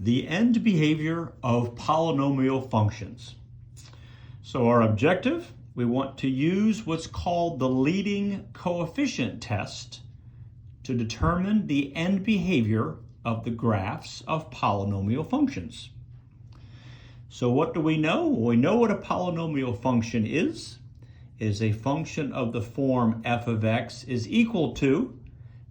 the end behavior of polynomial functions. So our objective, we want to use what's called the leading coefficient test to determine the end behavior of the graphs of polynomial functions. So what do we know? Well, we know what a polynomial function is. It is a function of the form f of x is equal to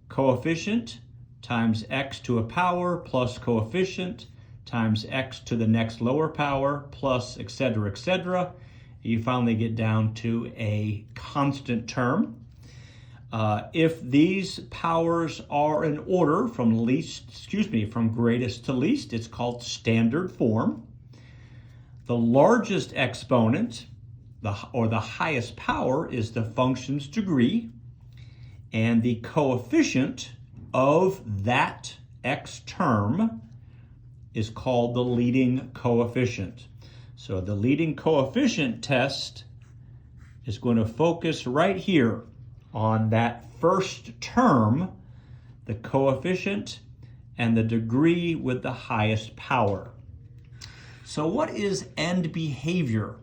coefficient times x to a power plus coefficient times x to the next lower power plus etc., etc. You finally get down to a constant term. If these powers are in order from greatest to least, it's called standard form. The largest exponent, the highest power, is the function's degree, and the coefficient of that x term is called the leading coefficient. So the leading coefficient test is going to focus right here on that first term, the coefficient and the degree with the highest power. So what is end behavior?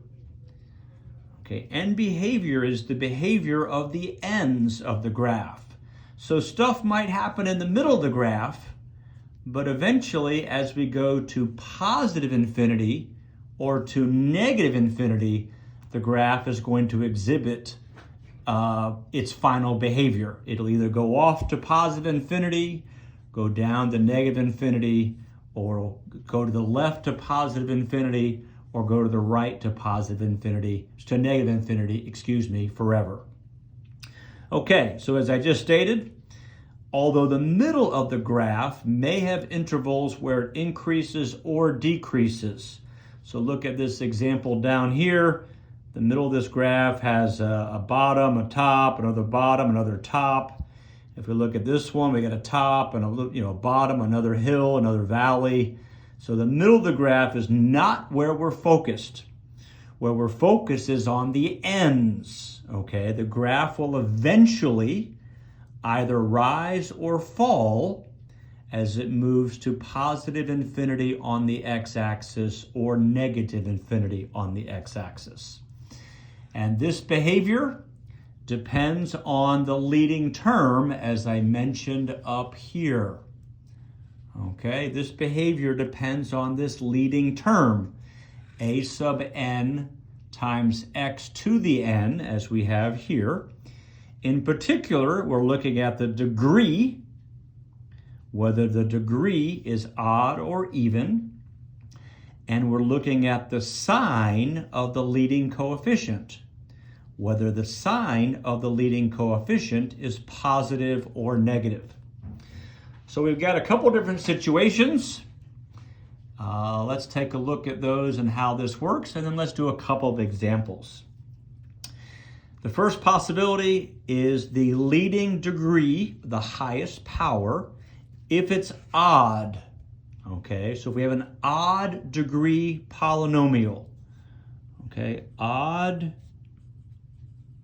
Okay, end behavior is the behavior of the ends of the graph. So stuff might happen in the middle of the graph, but eventually as we go to positive infinity or to negative infinity, the graph is going to exhibit its final behavior. It'll either go off to positive infinity, go down to negative infinity, or go to the left to positive infinity, or go to the right to negative infinity, forever. Okay, so as I just stated, although the middle of the graph may have intervals where it increases or decreases. So look at this example down here. The middle of this graph has a bottom, a top, another bottom, another top. If we look at this one, we got a top and a bottom, another hill, another valley. So the middle of the graph is not where we're focused. Where we're focused is on the ends. Okay, the graph will eventually either rise or fall as it moves to positive infinity on the x-axis or negative infinity on the x-axis. And this behavior depends on the leading term, as I mentioned up here. Okay, this behavior depends on this leading term, a sub n times x to the n, as we have here. In particular, we're looking at the degree, whether the degree is odd or even, and we're looking at the sign of the leading coefficient, whether the sign of the leading coefficient is positive or negative. So we've got a couple different situations. Let's take a look at those and how this works, and then let's do a couple of examples. The first possibility is the leading degree, the highest power, if it's odd. Okay, so if we have an odd degree polynomial, okay, odd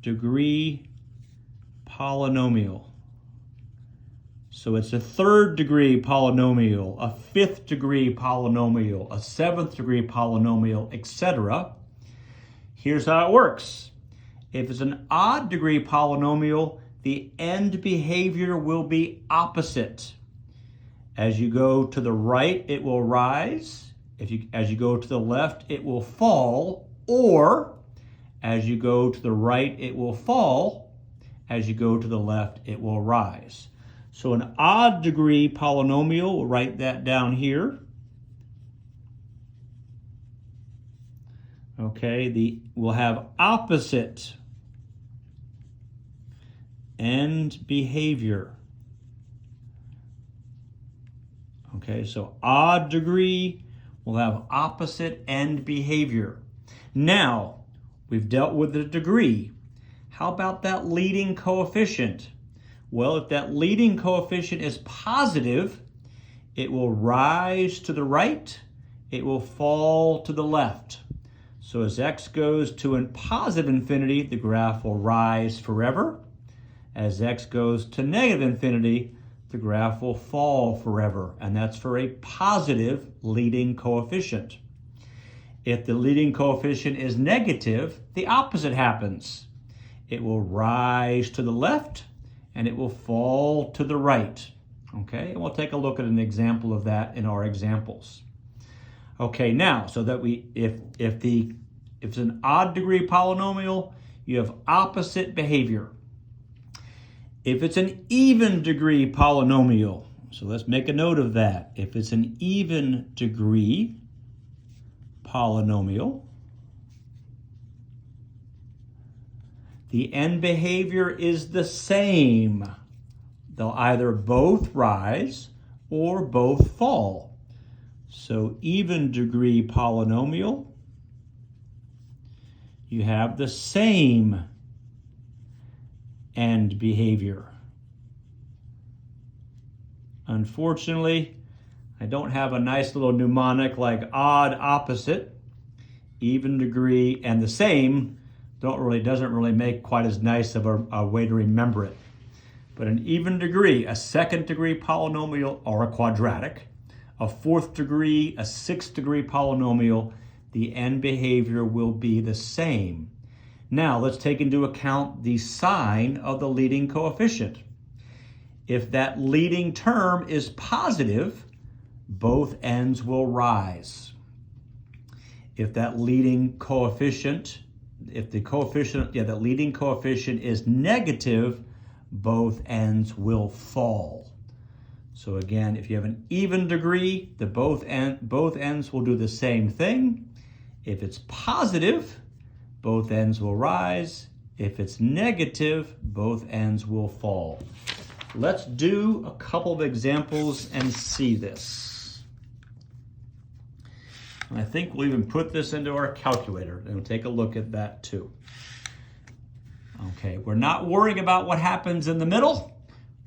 degree polynomial. So it's a third degree polynomial, a fifth degree polynomial, a seventh degree polynomial, etc. Here's how it works. If it's an odd degree polynomial, the end behavior will be opposite. As you go to the right, it will rise. As you go to the left, it will fall. Or as you go to the right, it will fall. As you go to the left, it will rise. So an odd degree polynomial, we'll write that down here. Okay, we'll have opposite end behavior. Okay, so odd degree will have opposite end behavior. Now, we've dealt with the degree. How about that leading coefficient? Well, if that leading coefficient is positive, it will rise to the right, it will fall to the left. So as x goes to a positive infinity, the graph will rise forever. As x goes to negative infinity, the graph will fall forever, and that's for a positive leading coefficient. If the leading coefficient is negative, the opposite happens. It will rise to the left and it will fall to the right. Okay, and we'll take a look at an example of that in our examples. Okay, now, so that if it's an odd degree polynomial, you have opposite behavior. If it's an even degree polynomial, so let's make a note of that. If it's an even degree polynomial, the end behavior is the same. They'll either both rise or both fall. So even degree polynomial, you have the same end behavior. Unfortunately, I don't have a nice little mnemonic like odd, opposite, even degree, and the same doesn't really make quite as nice of a way to remember it. But an even degree, a second degree polynomial, or a quadratic, a fourth degree, a sixth degree polynomial, the end behavior will be the same. Now let's take into account the sign of the leading coefficient. If that leading term is positive, both ends will rise. If that leading coefficient, the leading coefficient is negative, both ends will fall. So again, if you have an even degree, both ends will do the same thing. If it's positive, both ends will rise. If it's negative, both ends will fall. Let's do a couple of examples and see this. And I think we'll even put this into our calculator and we'll take a look at that too. Okay, we're not worrying about what happens in the middle.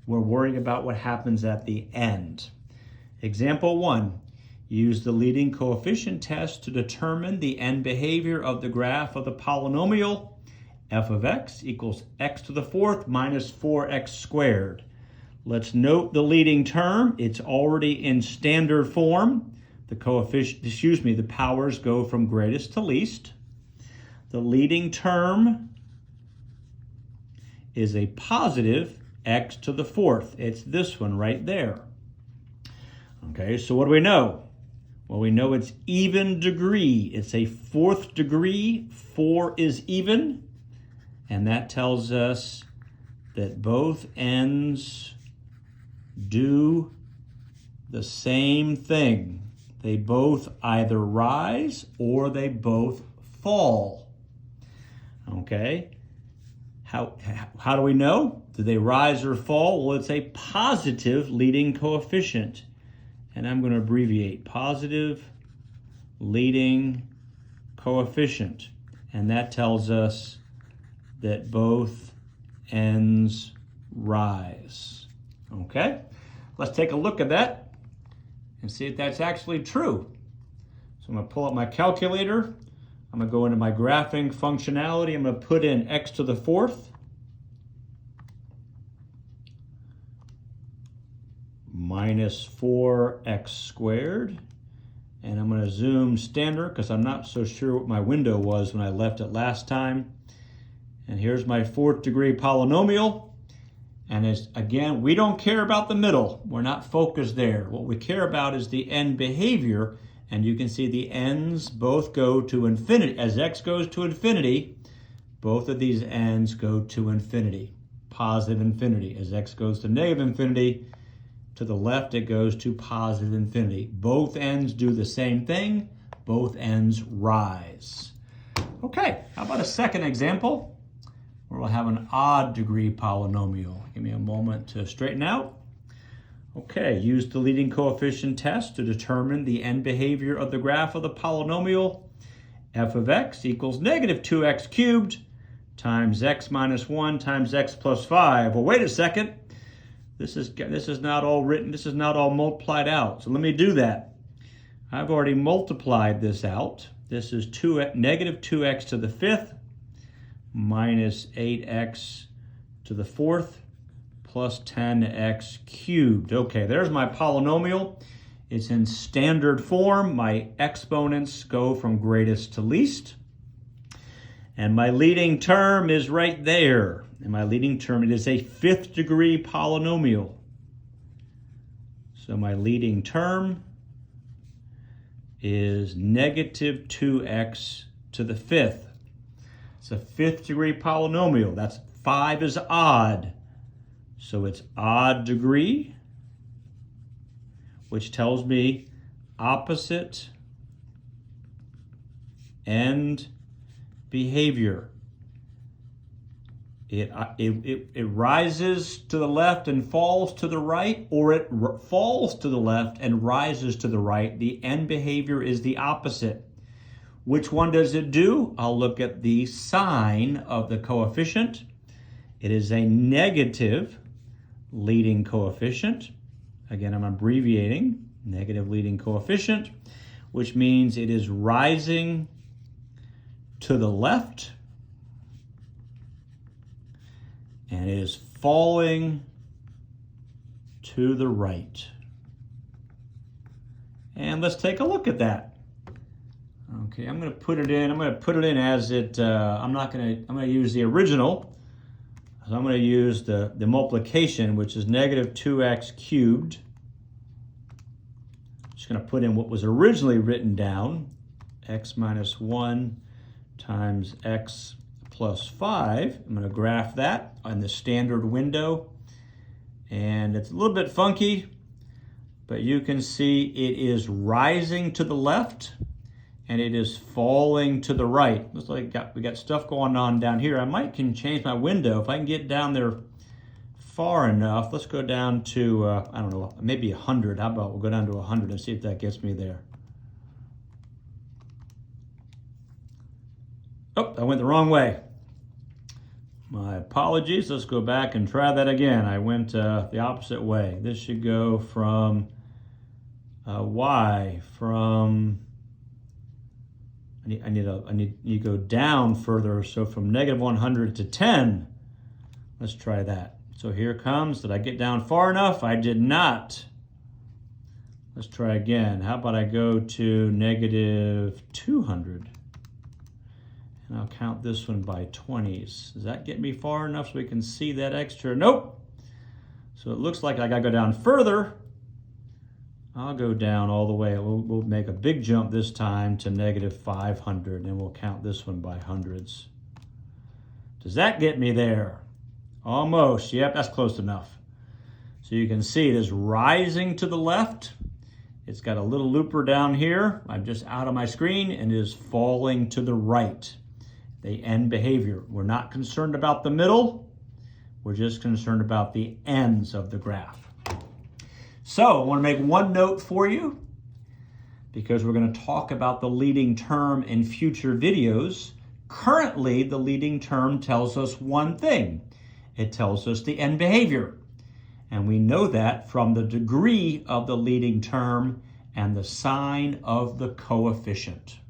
We're worrying about what happens at the end. Example 1, use the leading coefficient test to determine the end behavior of the graph of the polynomial f of x equals x to the fourth minus 4x squared. Let's note the leading term. It's already in standard form. The powers go from greatest to least. The leading term is a positive x to the fourth. It's this one right there. Okay, so what do we know? Well, we know it's even degree. It's a fourth degree. 4 is even. And that tells us that both ends do the same thing. They both either rise or they both fall. Okay? How do we know? Do they rise or fall? Well, it's a positive leading coefficient. And I'm going to abbreviate positive leading coefficient. And that tells us that both ends rise. Okay? Let's take a look at that and see if that's actually true. So I'm going to pull up my calculator. I'm going to go into my graphing functionality. I'm going to put in x to the fourth minus 4x squared. And I'm going to zoom standard because I'm not so sure what my window was when I left it last time. And here's my fourth degree polynomial. And again, we don't care about the middle. We're not focused there. What we care about is the end behavior. And you can see the ends both go to infinity. As x goes to infinity, both of these ends go to infinity, positive infinity. As x goes to negative infinity, to the left it goes to positive infinity. Both ends do the same thing. Both ends rise. Okay, how about a second example where we'll have an odd degree polynomial. Give me a moment to straighten out. Okay, use the leading coefficient test to determine the end behavior of the graph of the polynomial f of x equals negative 2x cubed times x minus 1 times x plus 5. Well, wait a second. This is not all written. This is not all multiplied out. So let me do that. I've already multiplied this out. This is negative 2x to the fifth minus 8x to the fourth plus 10x cubed. Okay, there's my polynomial. It's in standard form. My exponents go from greatest to least. And my leading term is right there. And my leading term, it is a 5th degree polynomial. So my leading term is negative 2x to the 5th. It's a 5th degree polynomial. That's 5 is odd. So it's odd degree, which tells me opposite end behavior. It rises to the left and falls to the right, or it falls to the left and rises to the right. The end behavior is the opposite. Which one does it do? I'll look at the sign of the coefficient. It is a negative leading coefficient. Again, I'm abbreviating, negative leading coefficient, which means it is rising to the left and it is falling to the right. And let's take a look at that. Okay, I'm going to put it in. I'm going to put it in as it. I'm going to use the original. So I'm going to use the multiplication, which is negative 2x cubed. Just going to put in what was originally written down, x minus 1 times x plus 5. I'm going to graph that on the standard window. And it's a little bit funky, but you can see it is rising to the left and it is falling to the right. Looks like we got stuff going on down here. I can change my window. If I can get down there far enough, let's go down to, I don't know, maybe 100. How about we'll go down to 100 and see if that gets me there. Oh, I went the wrong way. My apologies. Let's go back and try that again. I went the opposite way. This should go from y from. I need to go down further. So from negative 100 to 10. Let's try that. So here comes. Did I get down far enough? I did not. Let's try again. How about I go to negative 200? And I'll count this one by 20s. Does that get me far enough so we can see that extra? Nope. So it looks like I gotta go down further. I'll go down all the way. We'll make a big jump this time to negative 500, and we'll count this one by hundreds. Does that get me there? Almost. Yep, that's close enough. So you can see it is rising to the left. It's got a little looper down here. I'm just out of my screen, and it is falling to the right. The end behavior. We're not concerned about the middle. We're just concerned about the ends of the graph. So I want to make one note for you because we're going to talk about the leading term in future videos. Currently, the leading term tells us one thing. It tells us the end behavior. And we know that from the degree of the leading term and the sign of the coefficient.